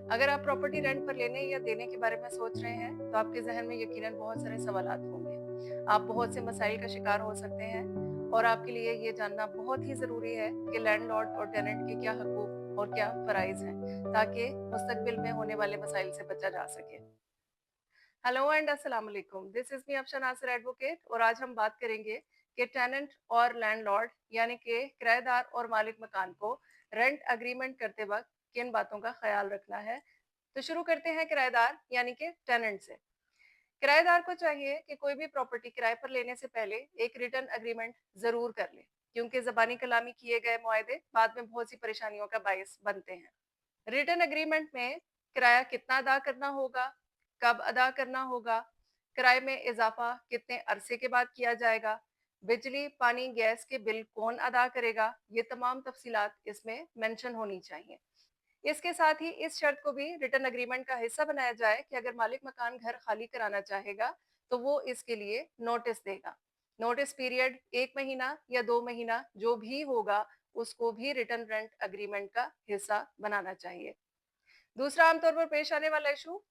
अगर आप property rent पर लेने या देने के बारे में सोच रहे हैं, तो आपके ज़हन में यकीनन बहुत सारे सवालात होंगे। आप बहुत से मसाइल का शिकार हो सकते हैं और आपके लिए ये जानना बहुत ही ज़रूरी है कि लैंडलॉर्ड और टेनेंट के क्या हकूक और क्या फ़राइज़ हैं, ताकि मुस्तकबिल में होने वाले मसाइल से बचा जा सके। हेलो एंड अस्सलाम वालेकुम। This is me Afsha Nasir advocate और आज हम बात करेंगे कि टेनेंट और लैंडलॉर्ड यानी कि किराएदार और मालिक मकान को रेंट एग्रीमेंट करते वक्त किन बातों का ख्याल रखना है। तो शुरू करते हैं किराएदार यानी कि टेनेंट से। किराएदार को चाहिए कि कोई भी प्रॉपर्टी किराए पर लेने से पहले एक रिटर्न एग्रीमेंट जरूर कर ले, क्योंकि जबानी कलामी किए गए मुआहदे बाद में बहुत सी परेशानियों का बायस बनते हैं। रिटर्न एग्रीमेंट में किराया कितना अदा करना होगा, कब अदा करना होगा, किराए में इजाफा कितने अरसे के बाद किया जाएगा, बिजली पानी गैस के बिल कौन अदा करेगा, ये तमाम तफसीलात इसमें मेंशन होनी चाहिए। इसके साथ ही इस शर्त को भी रिटर्न एग्रीमेंट का हिस्सा बनाया जाए कि अगर मालिक मकान घर खाली कराना चाहेगा तो वो इसके लिए नोटिस देगा। नोटिस पीरियड 1 महीना या 2 महीना जो भी होगा, उसको भी रिटर्न रेंट एग्रीमेंट का हिस्सा बनाना चाहिए। दूसरा आमतौर पर पेश आने वाला इशू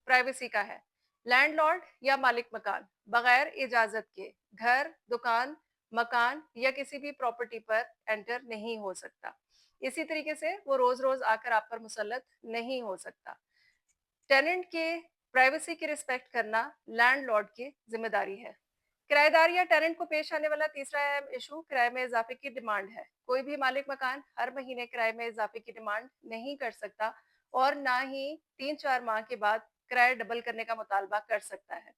प्राइवेसी का है। लैंडलॉर्ड या मालिक मकान बगैर इजाजत के घर, दुकान, मकान या किसी भी प्रॉपर्टी पर एंटर नहीं हो सकता। इसी तरीके से वो रोज रोज आकर आप पर मुसल्लत नहीं हो सकता। टेनेंट के प्राइवेसी की रिस्पेक्ट करना लैंडलॉर्ड की जिम्मेदारी है। किराएदार या टेनेंट को पेश आने वाला तीसरा अहम इशू किराए में इजाफे की डिमांड है। कोई भी मालिक मकान हर महीने किराए में इजाफे की डिमांड नहीं कर सकता और ना ही 3-4 माह के बाद किराया डबल करने का मुतालबा कर सकता है।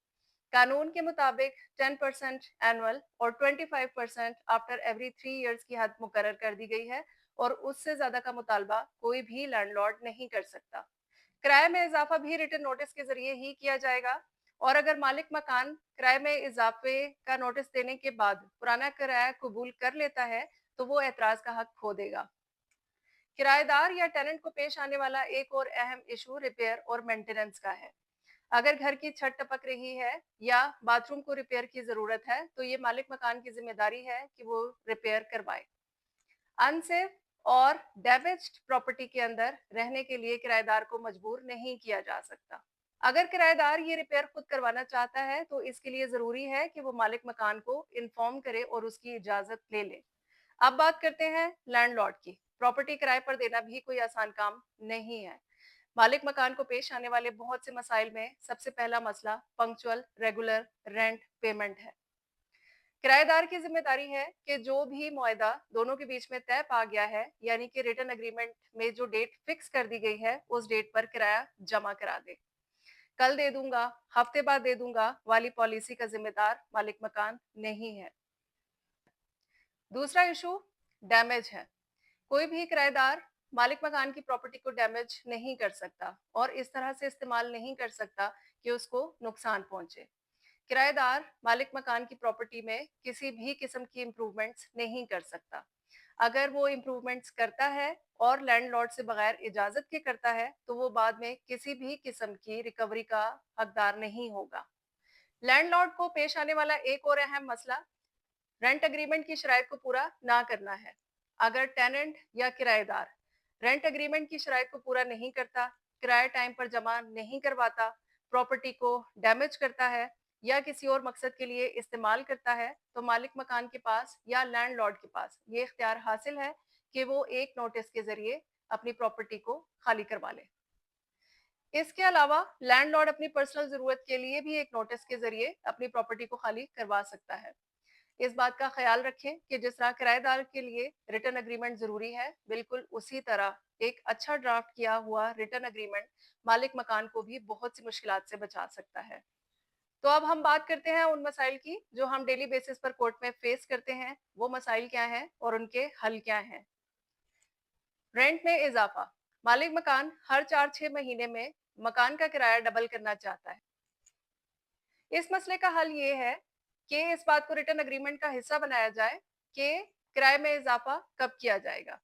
कानून के मुताबिक 10% एनुअल और 25% आफ्टर एवरी 3 इयर्स की हद मुकर्रर कर दी गई है और उससे ज्यादा का मुतालबा कोई भी लैंडलॉर्ड नहीं कर सकता। किराए में इजाफा भी रिटन नोटिस के जरिए ही किया जाएगा और अगर मालिक मकान किराए में इजाफे का नोटिस देने के बाद पुराना किराया कबूल कर लेता है तो वो एतराज का हक खो देगा। किराएदार या टेनेंट को पेश आने वाला एक और अहम इशू रिपेयर और मेंटेनेंस का है। अगर घर की छत टपक रही है या बाथरूम को रिपेयर की जरूरत है तो ये मालिक मकान की जिम्मेदारी है कि वो रिपेयर करवाए। अनसेफ और डैमेज्ड प्रॉपर्टी के अंदर रहने के लिए किराएदार को मजबूर नहीं किया जा सकता। अगर किराएदार ये रिपेयर खुद करवाना चाहता है तो इसके लिए जरूरी है कि वो मालिक मकान को इन्फॉर्म करे और उसकी इजाजत ले ले। अब बात करते हैं लैंडलॉर्ड की। प्रॉपर्टी किराए पर देना भी कोई आसान काम नहीं है। मालिक मकान को पेश आने वाले बहुत से मसाइल में सबसे पहला मसला पंक्चुअल रेगुलर रेंट पेमेंट है। किराएदार की जिम्मेदारी है कि जो भी मुआहदा दोनों के बीच में तय पा गया है, यानी कि रिटर्न एग्रीमेंट में जो डेट फिक्स कर दी गई है, उस डेट पर किराया जमा करा दे। कल दे दूंगा, हफ्ते बाद दे दूंगा वाली पॉलिसी का जिम्मेदार मालिक मकान नहीं है। दूसरा इशू डैमेज है। कोई भी किराएदार मालिक मकान की प्रॉपर्टी को डैमेज नहीं कर सकता और इस तरह से इस्तेमाल नहीं कर सकता कि उसको नुकसान पहुंचे। किराएदार मालिक मकान की प्रॉपर्टी में किसी भी किस्म की इम्प्रूवमेंट्स नहीं कर सकता। अगर वो इम्प्रूवमेंट्स करता है और लैंडलॉर्ड से बगैर इजाजत के करता है तो वो बाद में किसी भी किस्म की रिकवरी का हकदार नहीं होगा। लैंडलॉर्ड को पेश आने वाला एक और अहम मसला रेंट एग्रीमेंट की शराइत को पूरा ना करना है। अगर टेनेंट या किराएदार रेंट एग्रीमेंट की शराइत को पूरा नहीं करता, किराया टाइम पर जमा नहीं करवाता, प्रॉपर्टी को डैमेज करता है या किसी और मकसद के लिए इस्तेमाल करता है, तो मालिक मकान के पास या लैंडलॉर्ड के पास ये इख्तियार हासिल है कि वो एक नोटिस के जरिए अपनी प्रॉपर्टी को खाली करवा ले। इसके अलावा लैंडलॉर्ड अपनी पर्सनल जरूरत के लिए भी एक नोटिस के जरिए अपनी प्रॉपर्टी को खाली करवा सकता है। इस बात का ख्याल रखें कि जिस तरह किराएदार के लिए रिटर्न एग्रीमेंट जरूरी है, बिल्कुल उसी तरह एक अच्छा ड्राफ्ट किया हुआ रिटर्न एग्रीमेंट मालिक मकान को भी बहुत सी मुश्किलात से बचा सकता है। तो अब हम बात करते हैं उन मसाइल की जो हम डेली बेसिस पर कोर्ट में फेस करते हैं। वो मसाइल क्या हैं और उनके हल क्या हैं। रेंट में इजाफा। मालिक मकान हर 4-6 महीने में मकान का किराया डबल करना चाहता है। इस मसले का हल ये है कि इस बात को रिटर्न एग्रीमेंट का हिस्सा बनाया जाए कि किराए में इजाफा कब किया जाएगा।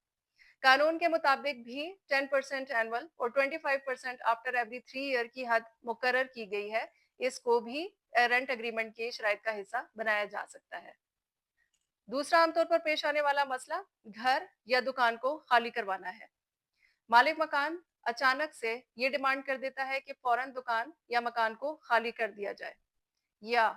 कानून के मुताबिक भी 10% एनुअल और 25% आफ्टर एवरी 3 ईयर की हद मुकर्रर की गई है। इसको भी रेंट एग्रीमेंट के शराइत का हिस्सा बनाया जा सकता है। दूसरा आमतौर पर पेश आने वाला मसला घर या दुकान को खाली करवाना है। मालिक मकान अचानक से ये डिमांड कर देता है कि फौरन दुकान या मकान को खाली कर दिया जाए, या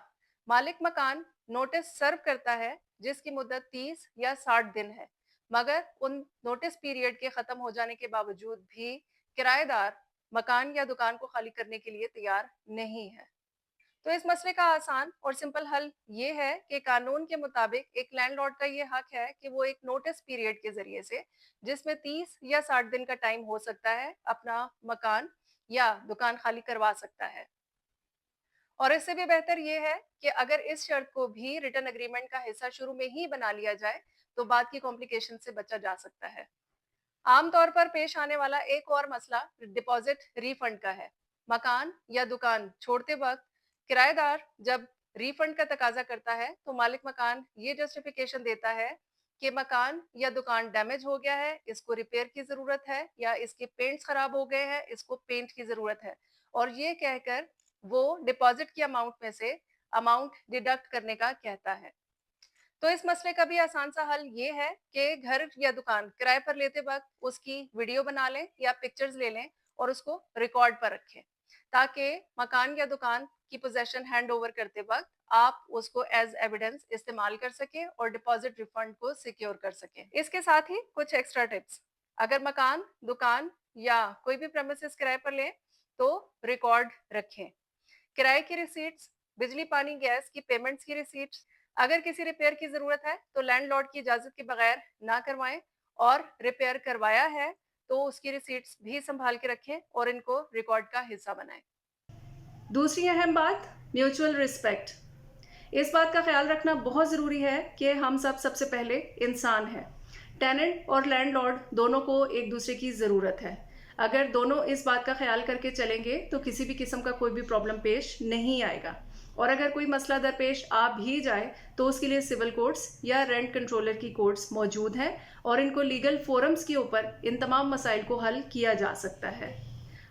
मालिक मकान नोटिस सर्व करता है जिसकी मुद्दत 30 या 60 दिन है, मगर उन नोटिस पीरियड के खत्म हो जाने के बावजूद भी किराएदार मकान या दुकान को खाली करने के लिए तैयार नहीं है। तो इस मसले का आसान और सिंपल हल ये है कि कानून के मुताबिक एक लैंडलॉर्ड का ये हक है कि वो एक नोटिस पीरियड के जरिए से, जिसमें 30 या 60 दिन का टाइम हो सकता है, अपना मकान या दुकान खाली करवा सकता है। और इससे भी बेहतर ये है कि अगर इस शर्त को भी रिटर्न एग्रीमेंट का हिस्सा शुरू में ही बना लिया जाए तो बाद की कॉम्प्लिकेशन से बचा जा सकता है। आमतौर पर पेश आने वाला एक और मसला डिपॉजिट रिफंड का है। मकान या दुकान छोड़ते वक्त किराएदार जब रिफंड का तकाजा करता है तो मालिक मकान ये जस्टिफिकेशन देता है कि मकान या दुकान डैमेज हो गया है, इसको रिपेयर की जरूरत है, या इसके पेंट्स खराब हो गए हैं, इसको पेंट की जरूरत है, और ये कहकर वो डिपॉजिट की अमाउंट में से अमाउंट डिडक्ट करने का कहता है। तो इस मसले का भी आसान सा हल ये है कि घर या दुकान किराए पर लेते वक्त उसकी वीडियो बना लें या पिक्चर्स ले लें और उसको रिकॉर्ड पर रखें, ताकि मकान या दुकान की पोजेशन हैंड ओवर करते वक्त आप उसको एज एविडेंस इस्तेमाल कर सकें और डिपॉजिट रिफंड को सिक्योर कर सकें। इसके साथ ही कुछ एक्स्ट्रा टिप्स: अगर मकान, दुकान या कोई भी प्रेमिसेस किराए पर लें तो रिकॉर्ड रखें। किराए की रिसीट्स, बिजली पानी गैस की पेमेंट्स की रिसीट्स, अगर किसी रिपेयर की जरूरत है तो लैंडलॉर्ड की इजाजत के बगैर ना करवाएं, और रिपेयर करवाया है तो उसकी रिसीट्स भी संभाल के रखें और इनको रिकॉर्ड का हिस्सा बनाएं। दूसरी अहम बात, म्यूचुअल रिस्पेक्ट। इस बात का ख्याल रखना बहुत ज़रूरी है कि हम सबसे पहले इंसान हैं। टेनेंट और लैंडलॉर्ड दोनों को एक दूसरे की ज़रूरत है। अगर दोनों इस बात का ख्याल करके चलेंगे तो किसी भी किस्म का कोई भी प्रॉब्लम पेश नहीं आएगा, और अगर कोई मसला दरपेश आ भी जाए तो उसके लिए सिविल कोर्ट्स या रेंट कंट्रोलर की कोर्ट्स मौजूद हैं, और इनको लीगल फोरम्स के ऊपर इन तमाम मसाइल को हल किया जा सकता है।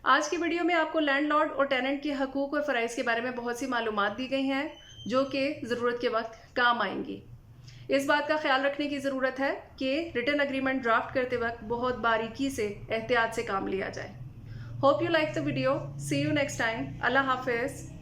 आज की वीडियो में आपको लैंडलॉर्ड और टेनेंट के हकूक और फ़राइज़ के बारे में बहुत सी मालूमात दी गई हैं जो कि ज़रूरत के वक्त काम आएंगी। इस बात का ख्याल रखने की ज़रूरत है कि रिटर्न एग्रीमेंट ड्राफ्ट करते वक्त बहुत बारीकी से एहतियात से काम लिया जाए। Hope you like the video. See you next time. अल्लाह हाफिज़।